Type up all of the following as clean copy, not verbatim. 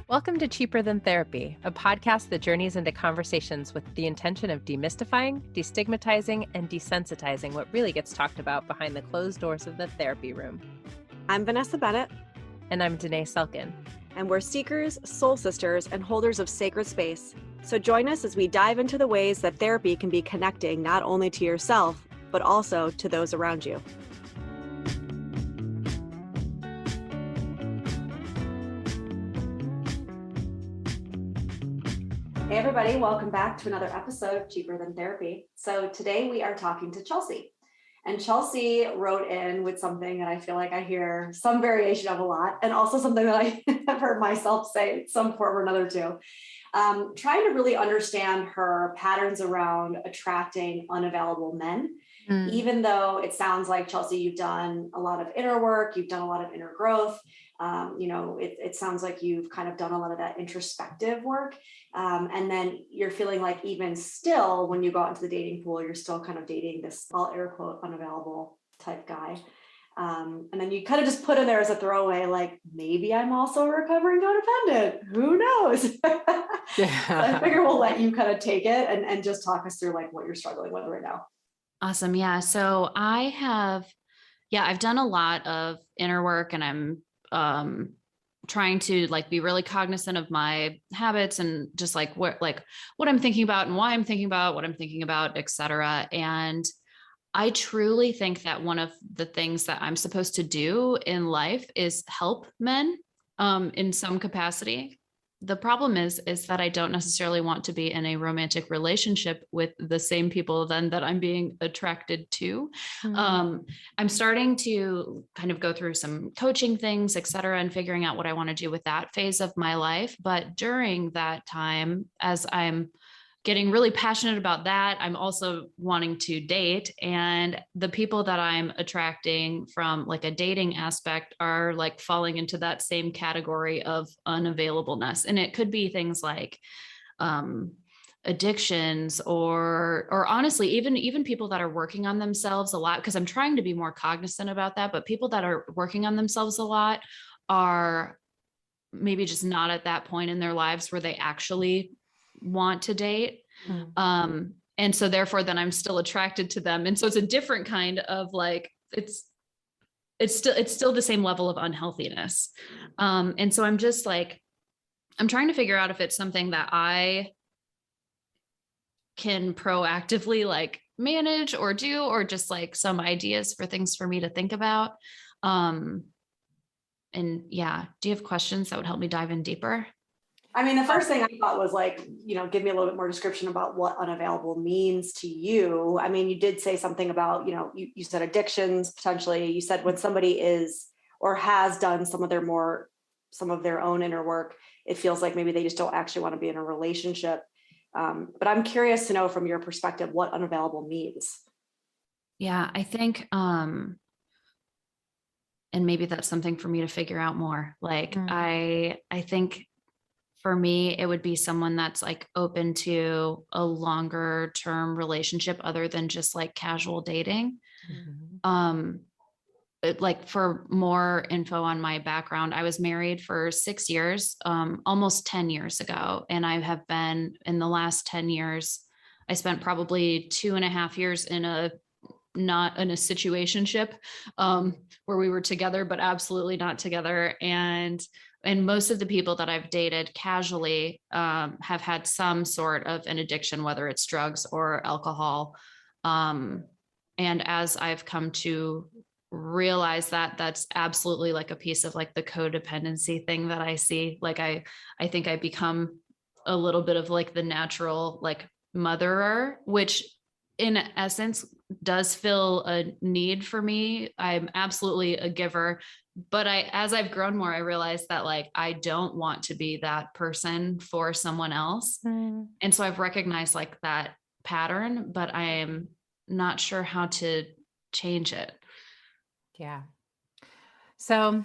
Welcome to Cheaper Than Therapy, a podcast that journeys into conversations with the intention of demystifying, destigmatizing, and desensitizing what really gets talked about behind the closed doors of the therapy room. I'm Vanessa Bennett. And I'm Danae Selkin. And we're seekers, soul sisters, and holders of sacred space. So join us as we dive into the ways that therapy can be connecting not only to yourself, but also to those around you. Hey everybody, welcome back to another episode of Cheaper Than Therapy. So today we are talking to Chelsea. And Chelsea wrote in with something that I feel like I hear some variation of a lot, and also something that I have heard myself say in some form or another too. Trying to really understand her patterns around attracting unavailable men. Even though it sounds like, Chelsea, you've done a lot of inner work, you've done a lot of inner growth. It sounds like you've kind of done a lot of that introspective work. And then you're feeling like even still, when you go out into the dating pool, you're still kind of dating this, all air quote, unavailable type guy. And then you kind of just put in there as a throwaway, like, maybe I'm also a recovering codependent. Who knows? Yeah. So I figure we'll let you kind of take it and just talk us through like what you're struggling with right now. Awesome. Yeah. So I've done a lot of inner work, and I'm trying to like be really cognizant of my habits and just like what I'm thinking about and why I'm thinking about what I'm thinking about, et cetera. And I truly think that one of the things that I'm supposed to do in life is help men in some capacity. The problem is that I don't necessarily want to be in a romantic relationship with the same people then that I'm being attracted to. I'm starting to kind of go through some coaching things, et cetera, and figuring out what I want to do with that phase of my life. But during that time, as I'm getting really passionate about that, I'm also wanting to date. And the people that I'm attracting from like a dating aspect are like falling into that same category of unavailableness. And it could be things like addictions or honestly, even people that are working on themselves a lot, because I'm trying to be more cognizant about that. But people that are working on themselves a lot are maybe just not at that point in their lives where they actually want to date. And so therefore then I'm still attracted to them. And so it's a different kind of like, it's still the same level of unhealthiness. And so I'm just like, I'm trying to figure out if it's something that I can proactively like manage or do, or just like some ideas for things for me to think about. And yeah, do you have questions that would help me dive in deeper? I mean, the first thing I thought was like, give me a little bit more description about what unavailable means to you. I mean, you did say something about, you said addictions, potentially. You said when somebody is or has done some of their own inner work, it feels like maybe they just don't actually want to be in a relationship. But I'm curious to know from your perspective what unavailable means. Yeah, I think, and maybe that's something for me to figure out more. Like, I think for me, it would be someone that's like open to a longer term relationship other than just like casual dating. Like for more info on my background, I was married for 6 years, almost 10 years ago. And I have been in the last 10 years, I spent probably 2.5 years not in a situationship where we were together, but absolutely not together. And most of the people that I've dated casually have had some sort of an addiction, whether it's drugs or alcohol. And as I've come to realize that, that's absolutely like a piece of like the codependency thing that I see. Like I think I become a little bit of like the natural like motherer, which in essence does fill a need for me. I'm absolutely a giver, but as I've grown more, I realized that like, I don't want to be that person for someone else. And so I've recognized like that pattern, but I am not sure how to change it. Yeah. So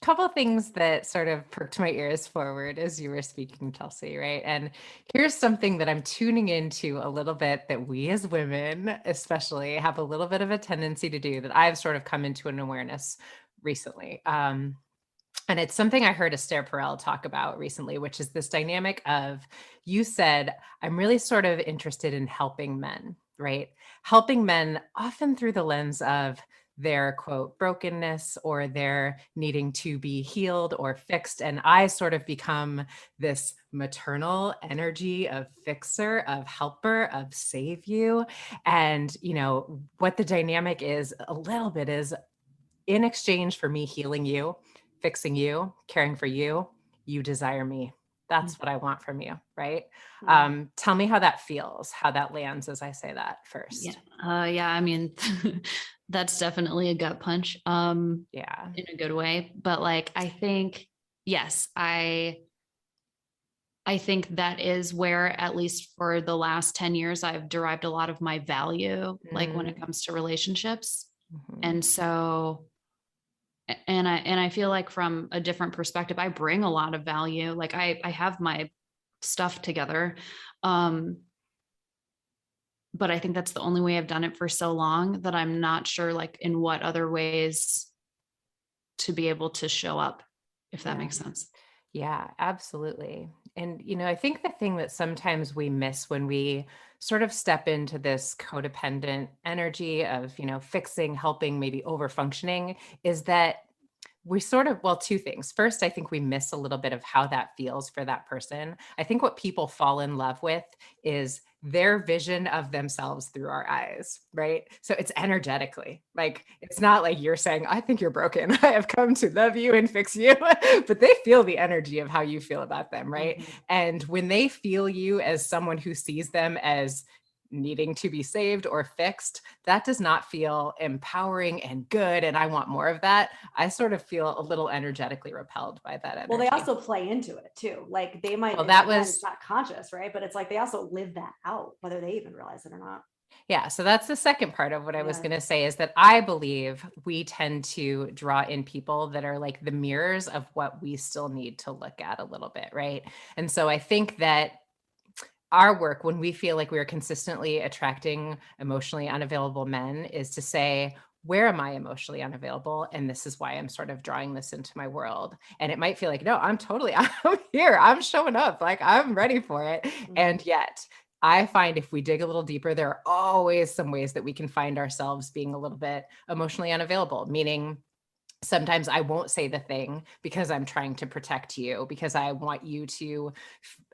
a couple of things that sort of perked my ears forward as you were speaking, Chelsea, right? And here's something that I'm tuning into a little bit that we as women especially have a little bit of a tendency to do that I've sort of come into an awareness recently. And it's something I heard Esther Perel talk about recently, which is this dynamic of, you said, I'm really sort of interested in helping men, right? Helping men often through the lens of their quote brokenness or their needing to be healed or fixed. And I sort of become this maternal energy of fixer, of helper, of save you. And, what the dynamic is a little bit is, in exchange for me healing you, fixing you, caring for you, you desire me. That's what I want from you, right? Tell me how that feels, how that lands as I say that Yeah. first. Yeah. I mean, that's definitely a gut punch, Yeah. in a good way. But like, I think, yes, I think that is where, at least for the last 10 years, I've derived a lot of my value, like when it comes to relationships. Mhm. And so, and I feel like from a different perspective, I bring a lot of value. Like I have my stuff together. Um, but I think that's the only way I've done it for so long that I'm not sure like in what other ways to be able to show up, if that Yeah. makes sense. Yeah, absolutely. And, I think the thing that sometimes we miss when we sort of step into this codependent energy of, fixing, helping, maybe over functioning is that we sort of, well, two things. First, I think we miss a little bit of how that feels for that person. I think what people fall in love with is their vision of themselves through our eyes, right? So it's energetically, like, it's not like you're saying, I think you're broken. I have come to love you and fix you, but they feel the energy of how you feel about them, right? Mhm. And when they feel you as someone who sees them as needing to be saved or fixed, that does not feel empowering and good. And I want more of that. I sort of feel a little energetically repelled by that energy. Well, they also play into it too. Like they might, Well, and that again, it's was, not conscious, right? But it's like they also live that out, whether they even realize it or not. yeah. So that's the second part of what I was Yeah. going to say, is that I believe we tend to draw in people that are like the mirrors of what we still need to look at a little bit. Right. And so I think that our work, when we feel like we are consistently attracting emotionally unavailable men, is to say, where am I emotionally unavailable? And this is why I'm sort of drawing this into my world. And it might feel like, no, I'm here. I'm showing up. Like I'm ready for it. Mhm. And yet I find if we dig a little deeper, there are always some ways that we can find ourselves being a little bit emotionally unavailable, meaning sometimes I won't say the thing because I'm trying to protect you, because I want you to,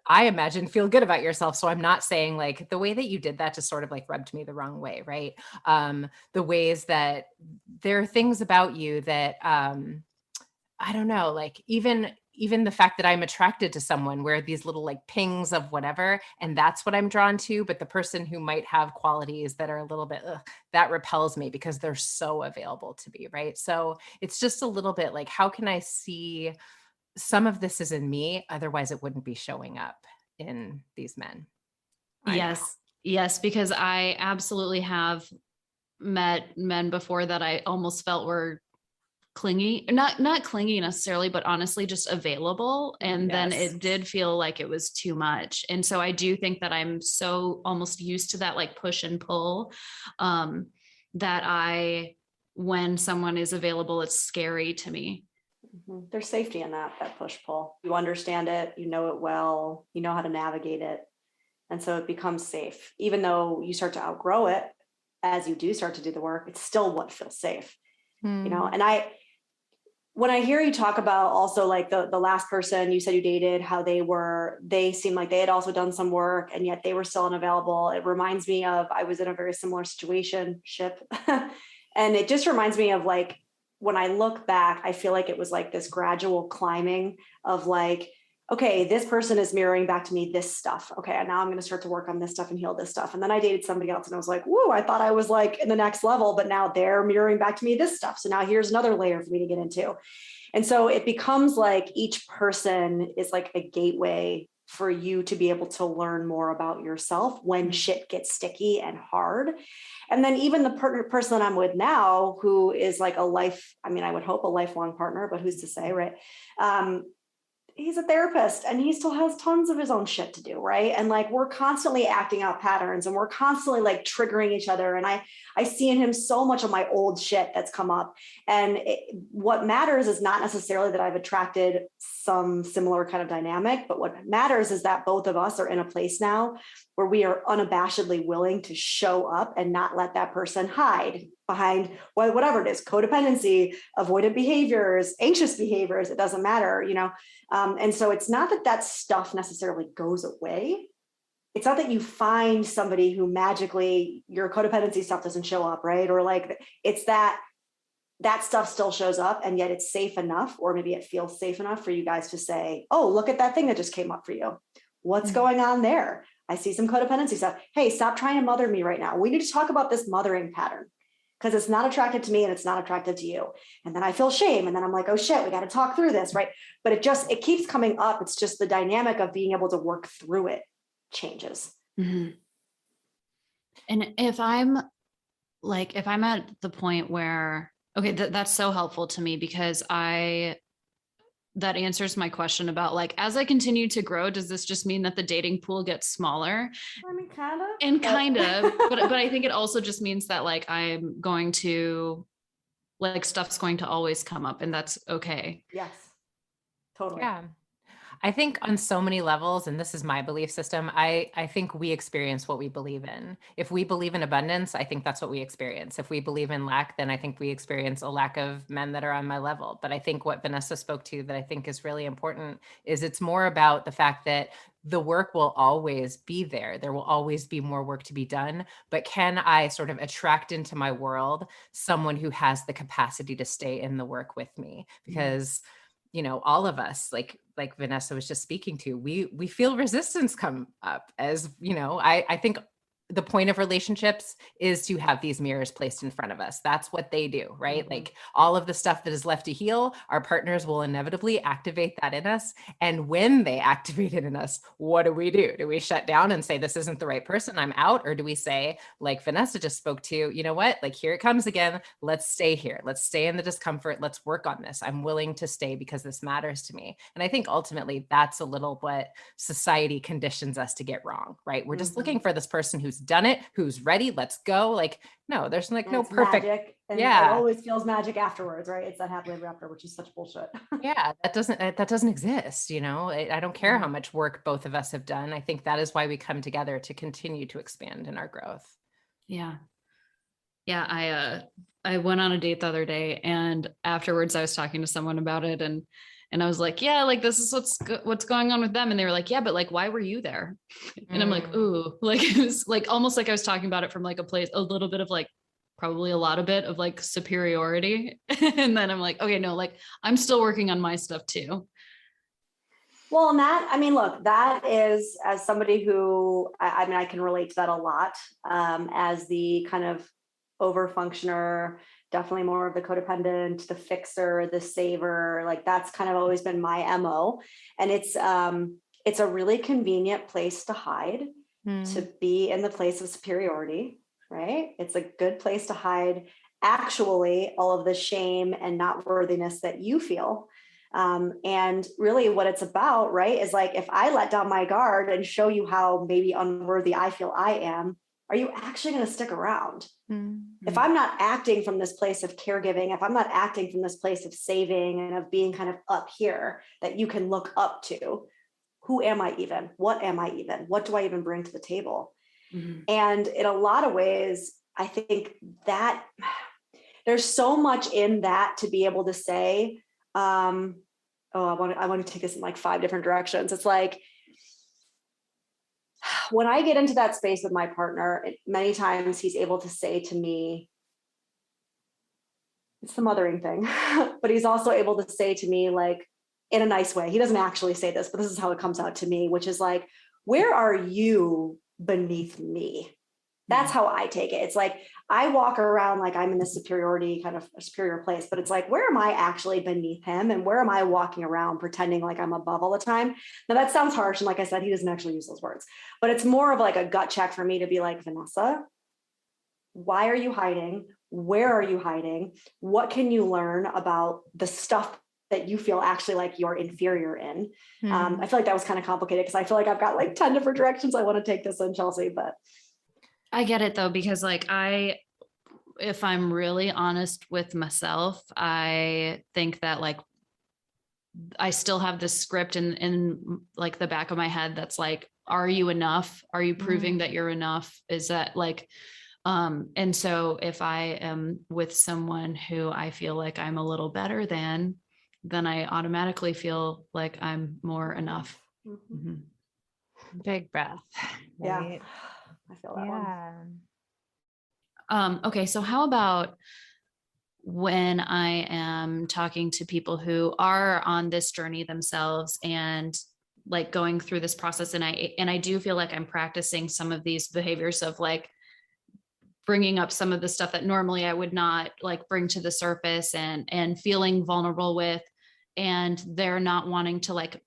I imagine, feel good about yourself. So I'm not saying like the way that you did that just sort of like rubbed me the wrong way, right? The ways that there are things about you that I don't know, like even the fact that I'm attracted to someone where these little like pings of whatever, and that's what I'm drawn to, but the person who might have qualities that are a little bit that repels me because they're so available to me, right? So it's just a little bit like, how can I see some of this is in me, otherwise it wouldn't be showing up in these men. I know. Yes. Yes. Because I absolutely have met men before that I almost felt were clingy, not clingy necessarily, but honestly just available. And then Yes. it did feel like it was too much. And so I do think that I'm so almost used to that like push and pull, that when someone is available, it's scary to me. Mhm. There's safety in that push pull. You understand it, you know it well, you know how to navigate it. And so it becomes safe. Even though you start to outgrow it, as you do start to do the work, it's still what feels safe. Hmm. And when I hear you talk about also like the last person you said you dated, how they seemed like they had also done some work and yet they were still unavailable. It reminds me of, I was in a very similar situation ship. And it just reminds me of like, when I look back, I feel like it was like this gradual climbing of like, okay, this person is mirroring back to me this stuff. Okay, and now I'm going to start to work on this stuff and heal this stuff. And then I dated somebody else and I was like, whoa, I thought I was like in the next level, but now they're mirroring back to me this stuff. So now here's another layer for me to get into. And so it becomes like each person is like a gateway for you to be able to learn more about yourself when shit gets sticky and hard. And then even the person that I'm with now, who is like I would hope a lifelong partner, but who's to say, right? he's a therapist and he still has tons of his own shit to do, right? And like we're constantly acting out patterns and we're constantly like triggering each other. And I see in him so much of my old shit that's come up. And what matters is not necessarily that I've attracted some similar kind of dynamic, but what matters is that both of us are in a place now where we are unabashedly willing to show up and not let that person hide behind whatever it is, codependency, avoidant behaviors, anxious behaviors, it doesn't matter, you know? And so it's not that that stuff necessarily goes away. It's not that you find somebody who magically your codependency stuff doesn't show up, right? Or like, it's that stuff still shows up and yet it's safe enough, or maybe it feels safe enough for you guys to say, oh, look at that thing that just came up for you. What's going on there? I see some codependency stuff. Hey, stop trying to mother me right now. We need to talk about this mothering pattern because it's not attractive to me and it's not attractive to you. And then I feel shame. And then I'm like, oh shit, we got to talk through this, right? But it keeps coming up. It's just the dynamic of being able to work through it changes. Mm-hmm. And if I'm at the point where, okay, that's so helpful to me because that answers my question about like, as I continue to grow, does this just mean that the dating pool gets smaller? I mean, kind of. And kind of, but I think it also just means that like, I'm going to like, stuff's going to always come up and that's okay. Yes, totally. Yeah. I think on so many levels, and this is my belief system, I think we experience what we believe in. If we believe in abundance, I think that's what we experience. If we believe in lack, then I think we experience a lack of men that are on my level. But I think what Vanessa spoke to that I think is really important is it's more about the fact that the work will always be there. There will always be more work to be done. But can I sort of attract into my world someone who has the capacity to stay in the work with me? Because you know, all of us, like Vanessa was just speaking to, we feel resistance come up as, you know, I think the point of relationships is to have these mirrors placed in front of us. That's what they do, right? Mm-hmm. Like all of the stuff that is left to heal, our partners will inevitably activate that in us. And when they activate it in us, what do? Do we shut down and say, this isn't the right person, I'm out? Or do we say, like Vanessa just spoke to, you know what, like here it comes again. Let's stay here. Let's stay in the discomfort. Let's work on this. I'm willing to stay because this matters to me. And I think ultimately that's a little what society conditions us to get wrong, right? We're just looking for this person who's done it, who's ready, let's go. Like, no, there's like no perfect magic, and it always feels magic afterwards, right? It's that happily ever after, which is such bullshit. Yeah, that doesn't exist, you know. I don't care how much work both of us have done. I think that is why we come together to continue to expand in our growth. Yeah I went on a date the other day and afterwards I was talking to someone about it and I was like, yeah, like this is what's going on with them. And they were like, yeah, but like, why were you there? And I'm like, ooh, like it was like almost like I was talking about it from like a little bit of like, probably a lot of bit of like superiority. And then I'm like, okay, no, like I'm still working on my stuff too. Well, and that, I mean, look, that is, as somebody who, I mean, I can relate to that a lot, as the kind of over functioner, definitely more of the codependent, the fixer, the saver, like that's kind of always been my MO. And it's a really convenient place to hide, to be in the place of superiority, right? It's a good place to hide actually all of the shame and not worthiness that you feel. And really what it's about, right, is like, if I let down my guard and show you how maybe unworthy I feel I am, are you actually going to stick around? Mm-hmm. If I'm not acting from this place of caregiving, if I'm not acting from this place of saving and of being kind of up here that you can look up to, who am I even? What am I even? What do I even bring to the table? Mm-hmm. And in a lot of ways, I think that there's so much in that to be able to say, I want to take this in like 5 different directions. It's like, when I get into that space with my partner, many times he's able to say to me, it's the mothering thing, but he's also able to say to me, like, in a nice way, he doesn't actually say this, but this is how it comes out to me, which is like, where are you beneath me? That's how I take it. It's like, I walk around like I'm in this superiority, kind of a superior place, but it's like, where am I actually beneath him? And where am I walking around pretending like I'm above all the time? Now that sounds harsh. And like I said, he doesn't actually use those words, but it's more of like a gut check for me to be like, Vanessa, why are you hiding? Where are you hiding? What can you learn about the stuff that you feel actually like you're inferior in. Mhm. I feel like that was kind of complicated because I feel like I've got like 10 different directions I want to take this in, Chelsea, but I get it though, because like if I'm really honest with myself, I think that like I still have this script in like the back of my head that's like, are you enough? Are you proving that you're enough? Is that like, and so if I am with someone who I feel like I'm a little better than, then I automatically feel like I'm more enough. Mhm. Big breath. yeah, Right? I feel that one. Yeah. Okay, so how about when I am talking to people who are on this journey themselves and like going through this process, and I do feel like I'm practicing some of these behaviors of like bringing up some of the stuff that normally I would not like bring to the surface, and feeling vulnerable with, and they're not wanting to like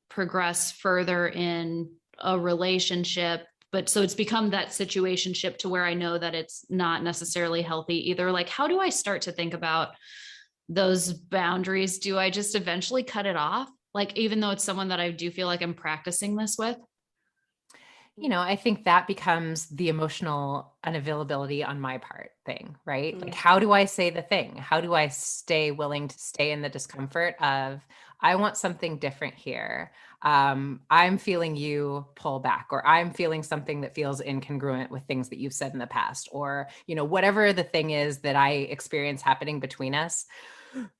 progress further in a relationship. But so it's become that situationship to where I know that it's not necessarily healthy either. Like, how do I start to think about those boundaries? Do I just eventually cut it off? Like, even though it's someone that I do feel like I'm practicing this with? I think that becomes the emotional unavailability on my part thing, right? Like, Mm. how do I say the thing? How do I stay willing to stay in the discomfort of, I want something different here. I'm feeling you pull back, or I'm feeling something that feels incongruent with things that you've said in the past, or, whatever the thing is that I experience happening between us.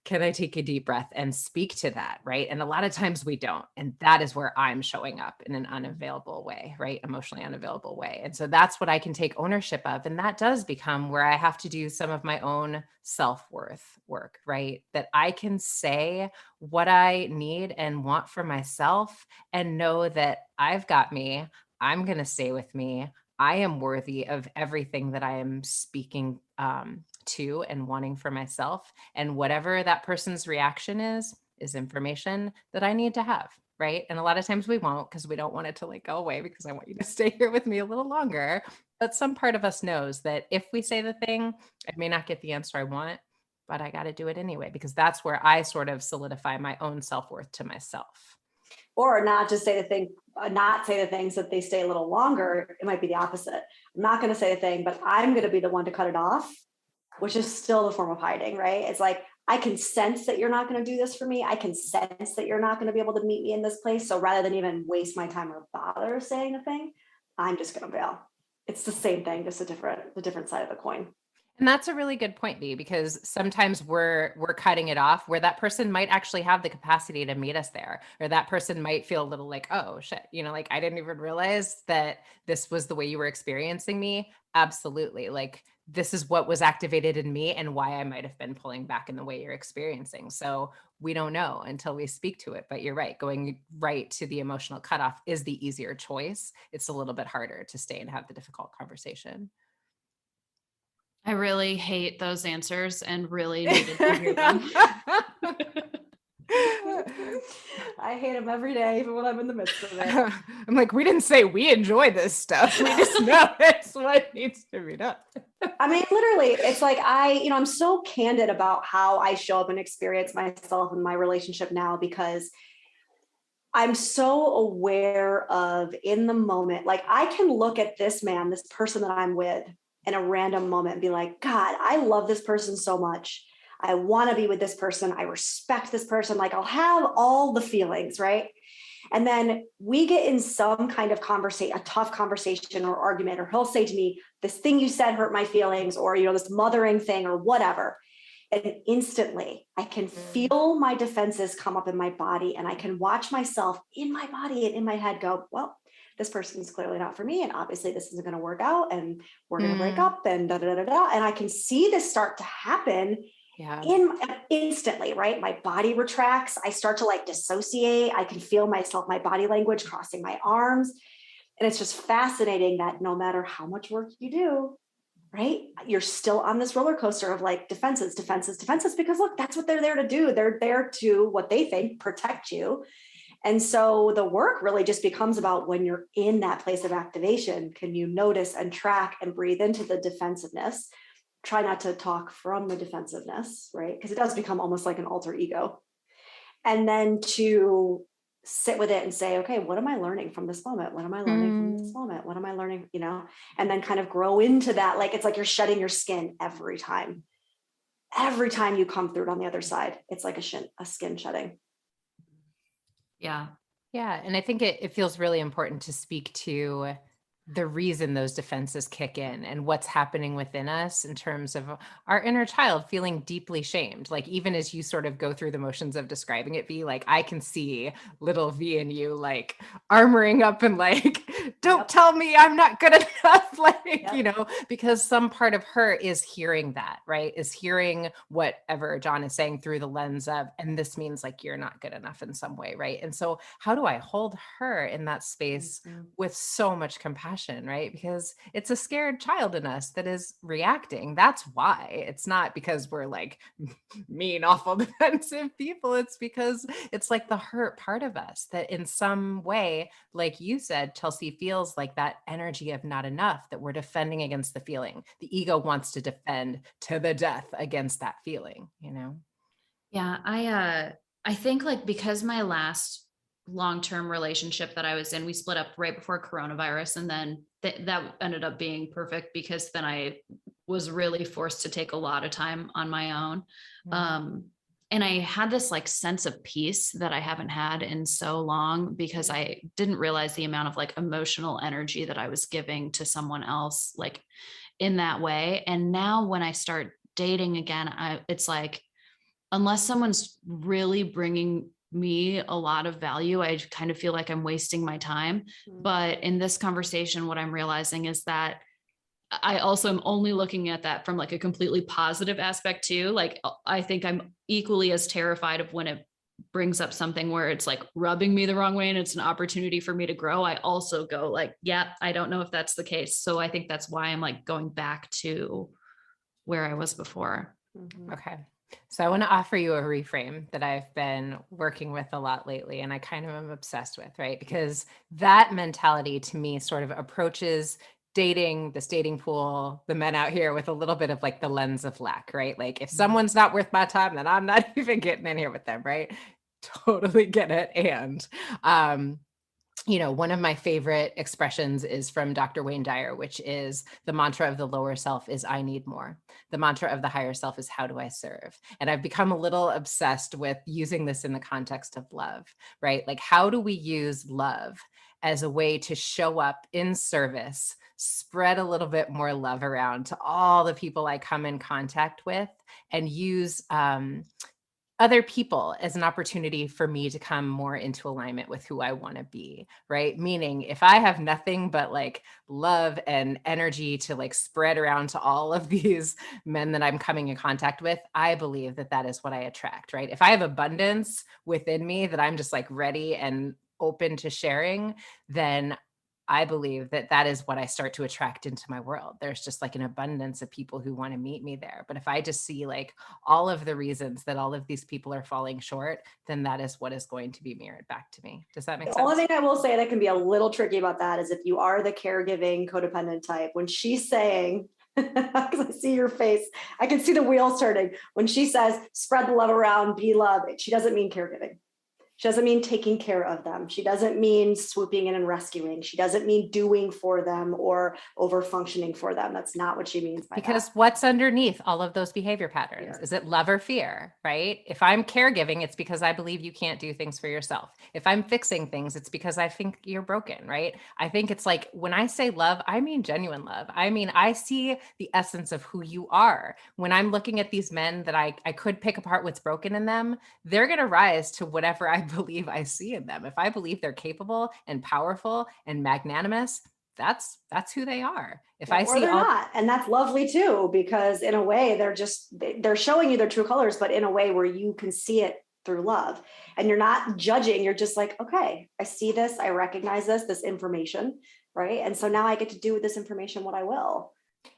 Can I take a deep breath and speak to that? Right. And a lot of times we don't. And that is where I'm showing up in an unavailable way, right? Emotionally unavailable way. And so that's what I can take ownership of. And that does become where I have to do some of my own self-worth work, right? That I can say what I need and want for myself and know that I've got me. I'm going to stay with me. I am worthy of everything that I am speaking to and wanting for myself. And whatever that person's reaction is information that I need to have. Right. And a lot of times we won't, because we don't want it to like go away, because I want you to stay here with me a little longer. But some part of us knows that if we say the thing, I may not get the answer I want, but I got to do it anyway, because that's where I sort of solidify my own self-worth to myself. Or not just say the thing, not say the things that they stay a little longer. It might be the opposite. I'm not going to say the thing, but I'm going to be the one to cut it off, which is still a form of hiding, right? It's like, I can sense that you're not going to do this for me. I can sense that you're not going to be able to meet me in this place. So rather than even waste my time or bother saying a thing, I'm just going to bail. It's the same thing, just the different side of the coin. And that's a really good point, B, because sometimes we're cutting it off where that person might actually have the capacity to meet us there, or that person might feel a little like, oh shit, like I didn't even realize that this was the way you were experiencing me. Absolutely. Like, this is what was activated in me and why I might have been pulling back in the way you're experiencing. So we don't know until we speak to it. But you're right, going right to the emotional cutoff is the easier choice. It's a little bit harder to stay and have the difficult conversation. I really hate those answers and really needed to hear them. I hate them every day, even when I'm in the midst of it. I'm like, we didn't say we enjoy this stuff. We just know it's what needs to be done. I mean, literally, it's like I'm so candid about how I show up and experience myself in my relationship now, because I'm so aware of in the moment. Like, I can look at this man, this person that I'm with in a random moment and be like, God, I love this person so much. I want to be with this person. I respect this person. Like, I'll have all the feelings, right? And then we get in some kind of conversation, a tough conversation or argument, or he'll say to me, this thing you said hurt my feelings, or, this mothering thing or whatever. And instantly I can feel my defenses come up in my body, and I can watch myself in my body and in my head go, well, this person is clearly not for me. And obviously this isn't going to work out, and we're going to break up, and da, da, da, da. And I can see this start to happen instantly, right? My body retracts. I start to like dissociate. I can feel myself, my body language crossing my arms. And it's just fascinating that no matter how much work you do, right, you're still on this roller coaster of like defenses, because look, that's what they're there to do. They're there to, what they think, protect you. And so the work really just becomes about, when you're in that place of activation, can you notice and track and breathe into the defensiveness? Try not to talk from the defensiveness, right? Because it does become almost like an alter ego. and then to sit with it and say, okay, what am I learning from this moment? What am I learning from this moment? What am I learning, and then kind of grow into that. Like, it's like you're shedding your skin every time you come through it on the other side. It's like a skin shedding. Yeah. Yeah. And I think it feels really important to speak to the reason those defenses kick in and what's happening within us in terms of our inner child feeling deeply shamed. Like, even as you sort of go through the motions of describing it, V, like I can see little V in you, like armoring up and like, don't Yep. tell me I'm not good enough. Like, Yep. because some part of her is hearing that, right? Is hearing whatever John is saying through the lens of, and this means like you're not good enough in some way, right? And so how do I hold her in that space with so much compassion, right? Because it's a scared child in us that is reacting. That's why. It's not because we're like mean, awful, defensive people. It's because it's like the hurt part of us that in some way, like you said, Chelsea, feels like that energy of not enough, that we're defending against the feeling. The ego wants to defend to the death against that feeling, Yeah. I think like because my last long-term relationship that I was in, we split up right before coronavirus. And then that ended up being perfect because then I was really forced to take a lot of time on my own. And I had this like sense of peace that I haven't had in so long because I didn't realize the amount of like emotional energy that I was giving to someone else, like in that way. And now when I start dating again, it's like, unless someone's really bringing me a lot of value, I kind of feel like I'm wasting my time. But in this conversation, what I'm realizing is that I also am only looking at that from like a completely positive aspect too. Like, I think I'm equally as terrified of when it brings up something where it's like rubbing me the wrong way and it's an opportunity for me to grow. I also go like, yeah, I don't know if that's the case. So I think that's why I'm like going back to where I was before. Okay. So I want to offer you a reframe that I've been working with a lot lately, and I kind of am obsessed with, right? Because that mentality to me sort of approaches dating, this dating pool, the men out here with a little bit of like the lens of lack, right? Like, if someone's not worth my time, then I'm not even getting in here with them, right? Totally get it. And one of my favorite expressions is from Dr. Wayne Dyer, which is the mantra of the lower self is I need more. The mantra of the higher self is how do I serve? And I've become a little obsessed with using this in the context of love, right? Like, how do we use love as a way to show up in service, spread a little bit more love around to all the people I come in contact with, and use other people as an opportunity for me to come more into alignment with who I want to be, right? Meaning, if I have nothing but like love and energy to like spread around to all of these men that I'm coming in contact with, I believe that that is what I attract, right? If I have abundance within me that I'm just like ready and open to sharing, then I believe that that is what I start to attract into my world. There's just like an abundance of people who want to meet me there. But if I just see like all of the reasons that all of these people are falling short, then that is what is going to be mirrored back to me. Does that make sense? The only thing I will say that can be a little tricky about that is if you are the caregiving codependent type, when she's saying, because I see your face, I can see the wheels turning. When she says, spread the love around, be love, she doesn't mean caregiving. She doesn't mean taking care of them. She doesn't mean swooping in and rescuing. She doesn't mean doing for them or over functioning for them. That's not what she means by Because that. what's underneath all of those behavior patterns? Fear. Is it love or fear, right? If I'm caregiving, it's because I believe you can't do things for yourself. If I'm fixing things, it's because I think you're broken, right? I think it's like when I say love, I mean genuine love. I mean, I see the essence of who you are. When I'm looking at these men that I could pick apart what's broken in them, they're going to rise to whatever I believe I see in them. If I believe they're capable and powerful and magnanimous, that's who they are. If I Or see they're all not. And that's lovely too, because in a way they're showing you their true colors, but in a way where you can see it through love and you're not judging. You're just like, okay, I see this. I recognize this information. Right. And so now I get to do with this information what I will.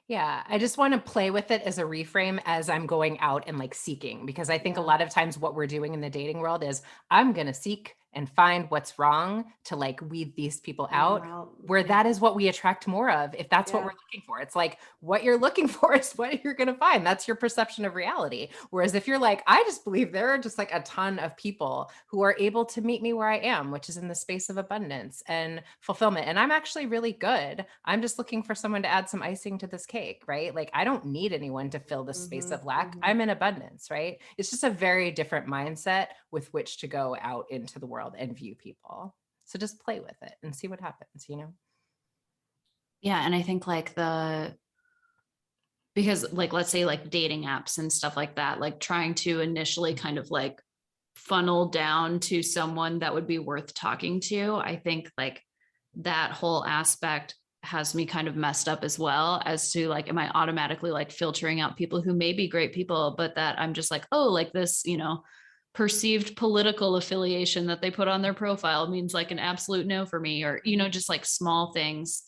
Yeah, I just want to play with it as a reframe as I'm going out and like seeking, because I think a lot of times what we're doing in the dating world is I'm going to seek and find what's wrong to like weed these people out, where Yeah. that is what we attract more of if that's what we're looking for. It's like what you're looking for is what you're going to find. That's your perception of reality. Whereas if you're like, I just believe there are just like a ton of people who are able to meet me where I am, which is in the space of abundance and fulfillment. And I'm actually really good. I'm just looking for someone to add some icing to this cake, right? Like I don't need anyone to fill this space of lack. I'm in abundance, right? It's just a very different mindset with which to go out into the world and view people. So just play with it and see what happens, you know? Yeah. And I think like because like, let's say like dating apps and stuff like that, like trying to initially kind of like funnel down to someone that would be worth talking to. I think like that whole aspect has me kind of messed up as well, as to like, am I automatically like filtering out people who may be great people, but that I'm just like, oh, like this, perceived political affiliation that they put on their profile means like an absolute no for me, or, just like small things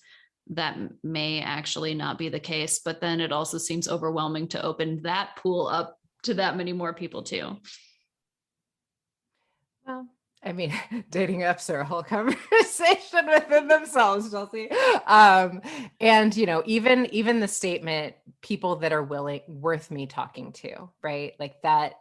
that may actually not be the case. But then it also seems overwhelming to open that pool up to that many more people too. Well, I mean, dating apps are a whole conversation within themselves, Chelsea. And even the statement, people that are worth me talking to, right? Like that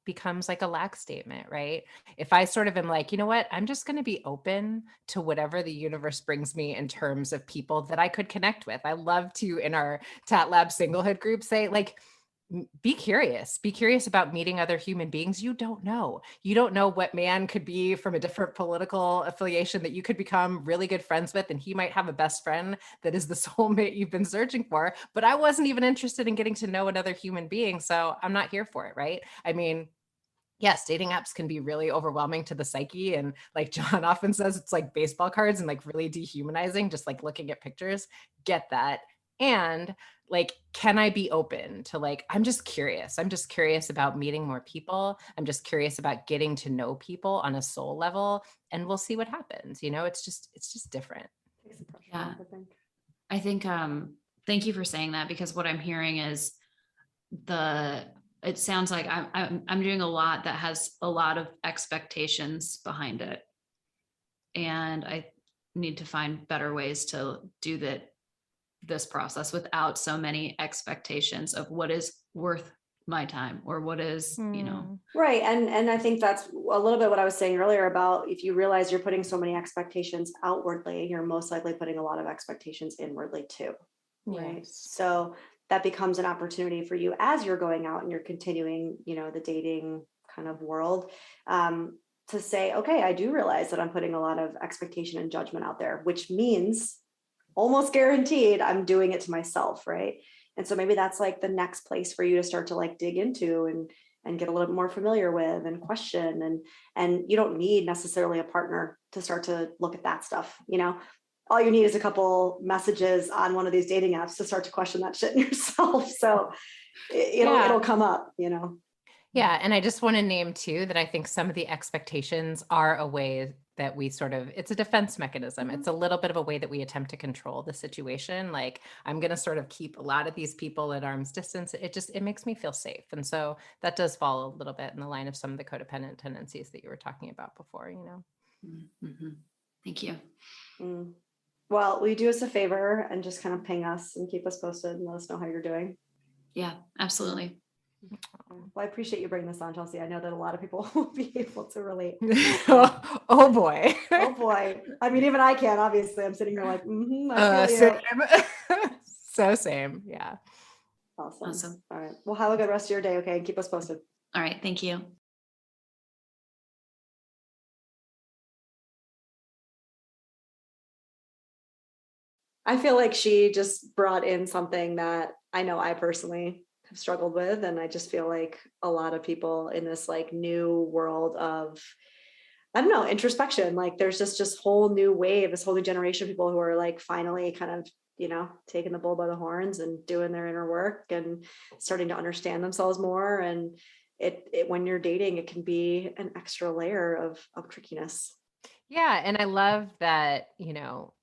becomes like a lack statement, right? If I sort of am like, you know what, I'm just going to be open to whatever the universe brings me in terms of people that I could connect with. I love to, in our Tat Lab singlehood group, say like, be curious about meeting other human beings. You don't know what man could be from a different political affiliation that you could become really good friends with, and he might have a best friend that is the soulmate you've been searching for. But I wasn't even interested in getting to know another human being, so I'm not here for it, right? I mean, yes, dating apps can be really overwhelming to the psyche. And like John often says, it's like baseball cards and like really dehumanizing, just like looking at pictures. Get that. And like, can I be open to like, I'm just curious. I'm just curious about meeting more people. I'm just curious about getting to know people on a soul level, and we'll see what happens. It's just different. Takes the pressure Yeah. off, I think. I think thank you for saying that, because what I'm hearing is it sounds like I'm doing a lot that has a lot of expectations behind it. And I need to find better ways to do this process without so many expectations of what is worth my time, or what is, Right. And I think that's a little bit what I was saying earlier about, if you realize you're putting so many expectations outwardly, you're most likely putting a lot of expectations inwardly too. Right. Yes. So that becomes an opportunity for you as you're going out and you're continuing, the dating kind of world, to say, okay, I do realize that I'm putting a lot of expectation and judgment out there, which means almost guaranteed I'm doing it to myself. Right. And so maybe that's like the next place for you to start to like dig into and get a little bit more familiar with and question. And you don't need necessarily a partner to start to look at that stuff. All you need is a couple messages on one of these dating apps to start to question that shit in yourself. So it'll come up. Yeah. And I just want to name too that I think some of the expectations are a way that we it's a defense mechanism. It's a little bit of a way that we attempt to control the situation. Like, I'm going to sort of keep a lot of these people at arm's distance. It makes me feel safe. And so that does fall a little bit in the line of some of the codependent tendencies that you were talking about before, Mm-hmm. Thank you. Well, will you do us a favor and just kind of ping us and keep us posted and let us know how you're doing? Yeah, absolutely. Well, I appreciate you bringing this on, Chelsea. I know that a lot of people will be able to relate. Oh boy. Oh boy. I mean, even I can, obviously. I'm sitting here like, I feel you. Same. So same. Yeah. Awesome. All right. Well, have a good rest of your day. Okay. And keep us posted. All right. Thank you. I feel like she just brought in something that I know I personally have struggled with. And I just feel like a lot of people in this like new world of, I don't know, introspection, like there's just whole new wave, this whole new generation of people who are like finally kind of, taking the bull by the horns and doing their inner work and starting to understand themselves more. And it when you're dating, it can be an extra layer of trickiness. Yeah. And I love that,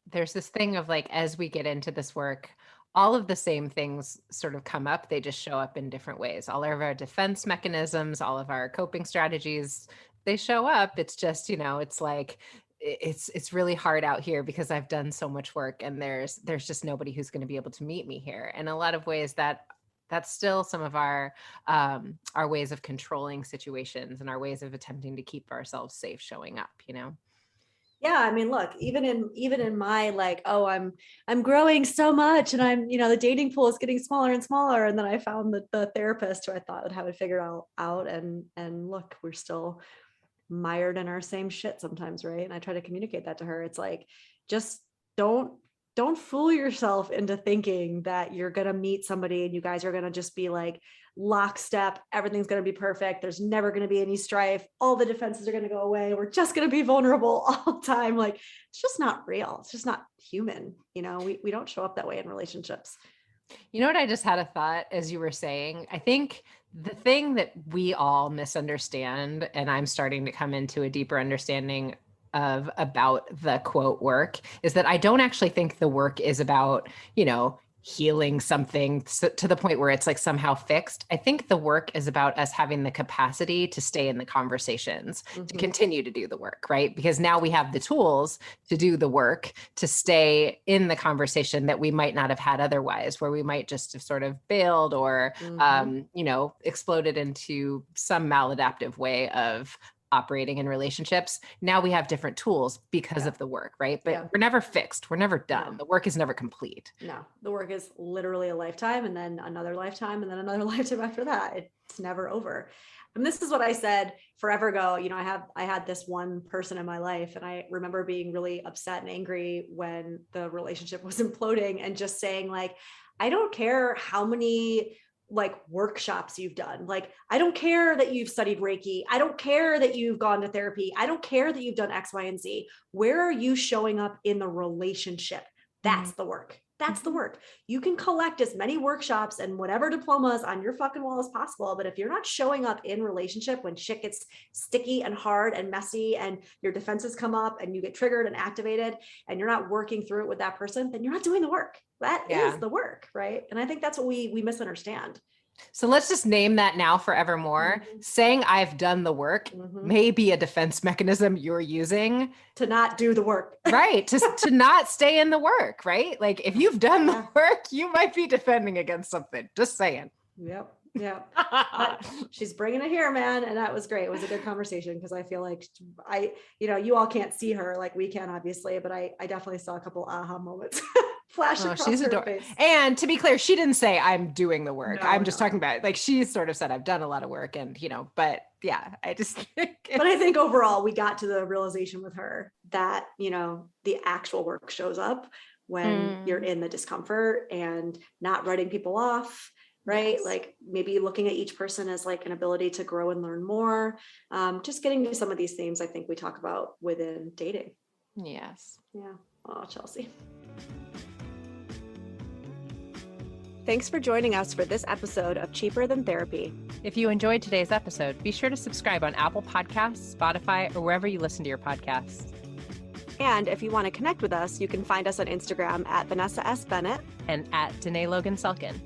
there's this thing of like, as we get into this work, all of the same things sort of come up. They just show up in different ways. All of our defense mechanisms, all of our coping strategies, they show up. It's just, it's like, it's really hard out here because I've done so much work and there's just nobody who's going to be able to meet me here. And a lot of ways that's still some of our ways of controlling situations and our ways of attempting to keep ourselves safe showing up, Yeah, I mean, look, even in my like, oh, I'm growing so much, and I'm, the dating pool is getting smaller and smaller, and then I found the therapist who I thought would have it figured out, and look, we're still mired in our same shit sometimes, right? And I try to communicate that to her. It's like, just don't fool yourself into thinking that you're gonna meet somebody and you guys are gonna just be like lockstep, everything's going to be perfect, there's never going to be any strife, all the defenses are going to go away, we're just going to be vulnerable all the time. Like, it's just not real, it's just not human. We don't show up that way in relationships. You know what? I just had a thought as you were saying. I think the thing that we all misunderstand, and I'm starting to come into a deeper understanding of about the quote work, is that I don't actually think the work is about, healing something to the point where it's like somehow fixed. I think the work is about us having the capacity to stay in the conversations, to continue to do the work, right? Because now we have the tools to do the work, to stay in the conversation that we might not have had otherwise, where we might just have sort of bailed or, exploded into some maladaptive way of operating in relationships. Now we have different tools because of the work, right? But we're never fixed. We're never done. No. The work is never complete. No, the work is literally a lifetime, and then another lifetime, and then another lifetime after that. It's never over. And this is what I said forever ago. I had this one person in my life, and I remember being really upset and angry when the relationship was imploding, and just saying, like, I don't care how many like workshops you've done. Like, I don't care that you've studied Reiki. I don't care that you've gone to therapy. I don't care that you've done X, Y, and Z. Where are you showing up in the relationship? That's the work. That's the work. You can collect as many workshops and whatever diplomas on your fucking wall as possible. But if you're not showing up in relationship when shit gets sticky and hard and messy and your defenses come up and you get triggered and activated and you're not working through it with that person, then you're not doing the work. That is the work, right? And I think that's what we misunderstand. So let's just name that now forevermore. Saying I've done the work may be a defense mechanism you're using to not do the work. Right. To not stay in the work, right? Like, if you've done the work, you might be defending against something. Just saying. Yep. She's bringing it here, man. And that was great. It was a good conversation, because I feel like you all can't see her like we can, obviously, but I definitely saw a couple aha moments. Flash across her face. And to be clear, she didn't say I'm doing the work. I'm just talking about it. Like, she sort of said I've done a lot of work, and but yeah, I just think but I think overall we got to the realization with her that, the actual work shows up when you're in the discomfort and not writing people off, right? Yes. Like, maybe looking at each person as like an ability to grow and learn more. Just getting to some of these themes I think we talk about within dating. Yes. Yeah. Oh, Chelsea. Thanks for joining us for this episode of Cheaper Than Therapy. If you enjoyed today's episode, be sure to subscribe on Apple Podcasts, Spotify, or wherever you listen to your podcasts. And if you want to connect with us, you can find us on Instagram at Vanessa S. Bennett and at Danae Logan Selkin.